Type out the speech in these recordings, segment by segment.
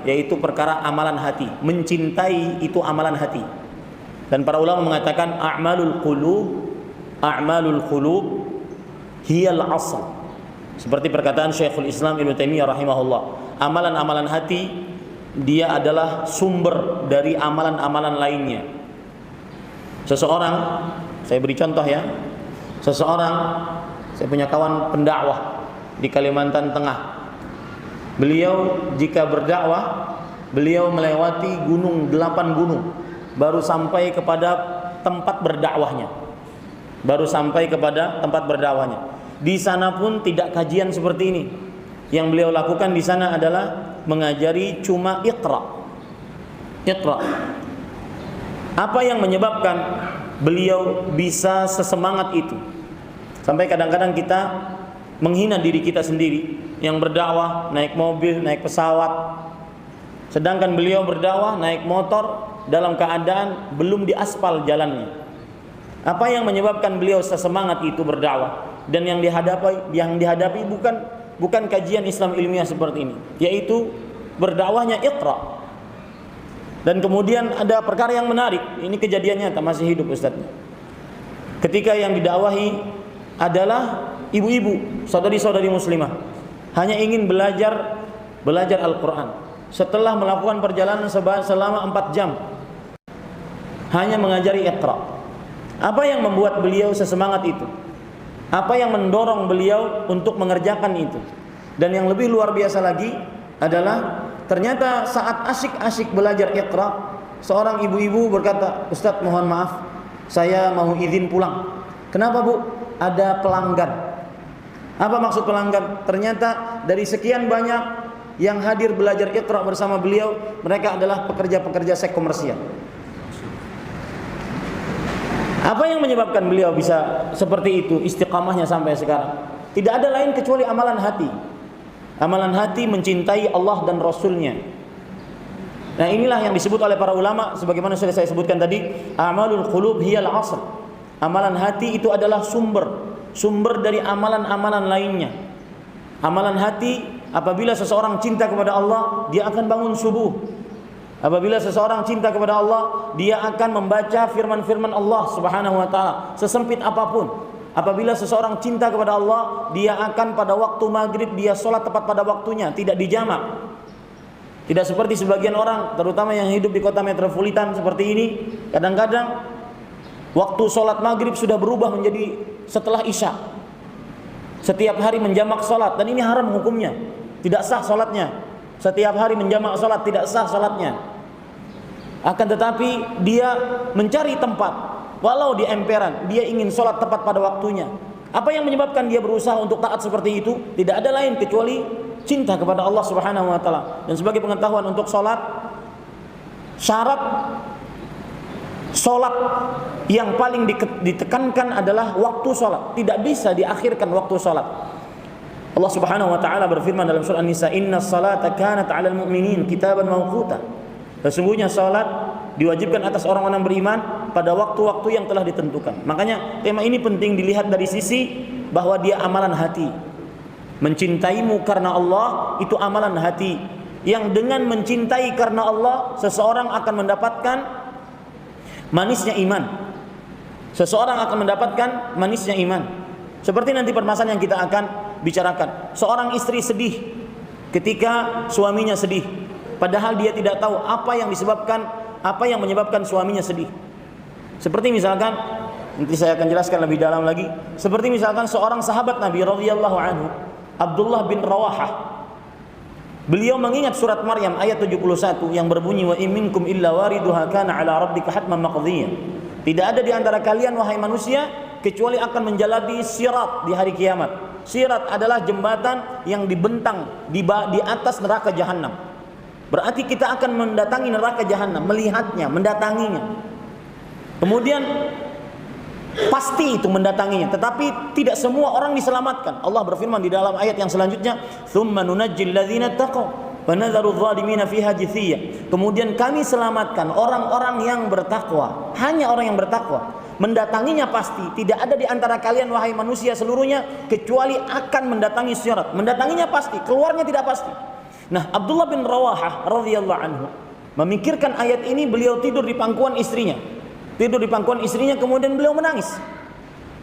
yaitu perkara amalan hati. Mencintai itu amalan hati. Dan para ulama mengatakan a'malul qulub hiyal asl. Seperti perkataan Syekhul Islam Ibnu Taimiyah rahimahullah, amalan-amalan hati dia adalah sumber dari amalan-amalan lainnya. Seseorang, saya beri contoh ya. Saya punya kawan pendakwah di Kalimantan Tengah. Beliau jika berdakwah, beliau melewati 8 gunung baru sampai kepada tempat berdakwahnya. Di sana pun tidak kajian seperti ini. Yang beliau lakukan di sana adalah mengajari cuma Iqra. Apa yang menyebabkan beliau bisa sesemangat itu? Sampai kadang-kadang kita menghina diri kita sendiri yang berdakwah naik mobil, naik pesawat, sedangkan beliau berdakwah naik motor dalam keadaan belum diaspal jalannya. Apa yang menyebabkan beliau sesemangat itu berdakwah? Dan yang dihadapi bukan kajian Islam ilmiah seperti ini, yaitu berdakwahnya Iqra. Dan kemudian ada perkara yang menarik, ini kejadiannya masih hidup ustadznya. Ketika yang didakwahi adalah ibu-ibu, saudari-saudari muslimah, hanya ingin belajar Al-Quran. Setelah melakukan perjalanan selama 4 jam, hanya mengajari Iqra. Apa yang membuat beliau sesemangat itu? Apa yang mendorong beliau untuk mengerjakan itu? Dan yang lebih luar biasa lagi adalah ternyata saat asyik-asyik belajar Iqra, seorang ibu-ibu berkata, "Ustadz, mohon maaf, saya mau izin pulang." "Kenapa, Bu?" "Ada pelanggan." Apa maksud pelanggan? Ternyata dari sekian banyak yang hadir belajar Iqra bersama beliau, mereka adalah pekerja-pekerja seks komersial. Apa yang menyebabkan beliau bisa seperti itu, istiqamahnya sampai sekarang? Tidak ada lain kecuali amalan hati. Amalan hati mencintai Allah dan Rasulnya. Nah, inilah yang disebut oleh para ulama, sebagaimana sudah saya sebutkan tadi, a'malul qulub hiyal asl. Amalan hati itu adalah sumber dari amalan-amalan lainnya. Amalan hati, apabila seseorang cinta kepada Allah, dia akan bangun subuh. Apabila seseorang cinta kepada Allah, dia akan membaca firman-firman Allah Subhanahu wa taala sesempit apapun. Apabila seseorang cinta kepada Allah, dia akan pada waktu maghrib dia sholat tepat pada waktunya, tidak dijamak. Tidak seperti sebagian orang, terutama yang hidup di kota metropolitan seperti ini, kadang-kadang waktu sholat maghrib sudah berubah menjadi setelah isya. Setiap hari menjamak sholat, dan ini haram hukumnya, tidak sah sholatnya. Setiap hari menjamak sholat tidak sah sholatnya. Akan tetapi dia mencari tempat, walau di emperan, dia ingin sholat tepat pada waktunya. Apa yang menyebabkan dia berusaha untuk taat seperti itu? Tidak ada lain kecuali cinta kepada Allah Subhanahu wa taala. Dan sebagai pengetahuan untuk sholat, syarat sholat yang paling ditekankan adalah waktu sholat. Tidak bisa diakhirkan waktu sholat. Allah Subhanahu wa taala berfirman dalam surah An-Nisa, "Innas salata kanat 'alal mu'minin kitaban mawquta." Sesungguhnya salat diwajibkan atas orang-orang beriman pada waktu-waktu yang telah ditentukan. Makanya tema ini penting dilihat dari sisi bahwa dia amalan hati. Mencintaimu karena Allah itu amalan hati, yang dengan mencintai karena Allah seseorang akan mendapatkan manisnya iman. Seseorang akan mendapatkan manisnya iman. Seperti nanti permasalahan yang kita akan bicarakan. Seorang istri sedih ketika suaminya sedih, padahal dia tidak tahu apa yang menyebabkan suaminya sedih. Seperti misalkan, nanti saya akan jelaskan lebih dalam lagi. Seperti misalkan seorang sahabat Nabi radhiyallahu anhu, Abdullah bin Rawahah. Beliau mengingat surat Maryam ayat 71 yang berbunyi, "Wa in minkum illa wariduha kana 'ala rabbika hatman maqdiyya." Tidak ada di antara kalian wahai manusia kecuali akan menjalani sirat di hari kiamat. Sirat adalah jembatan yang dibentang di atas neraka jahanam. Berarti kita akan mendatangi neraka jahanam, melihatnya, mendatanginya. Kemudian pasti itu mendatanginya, tetapi tidak semua orang diselamatkan. Allah berfirman di dalam ayat yang selanjutnya, "Tsumma nunajjil ladzina taqaw wa nadharu adh-dhalimina fiha jithiyya." Kemudian kami selamatkan orang-orang yang bertakwa, hanya orang yang bertakwa. Mendatanginya pasti, tidak ada di antara kalian wahai manusia seluruhnya kecuali akan mendatangi sirat. Mendatanginya pasti, keluarnya tidak pasti. Nah, Abdullah bin Rawahah radhiyallahu anhu memikirkan ayat ini, beliau tidur di pangkuan istrinya. Tidur di pangkuan istrinya, kemudian beliau menangis.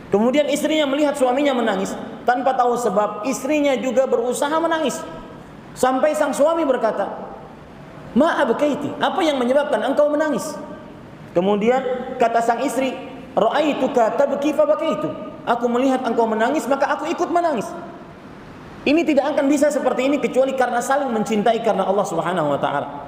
Kemudian istrinya melihat suaminya menangis, tanpa tahu sebab, istrinya juga berusaha menangis. Sampai sang suami berkata, "Ma abkaiti?" Apa yang menyebabkan engkau menangis? Kemudian kata sang istri, "Ra'aituka tabki fa bakaitu." Aku melihat engkau menangis, maka aku ikut menangis. Ini tidak akan bisa seperti ini kecuali karena saling mencintai karena Allah Subhanahu wa taala.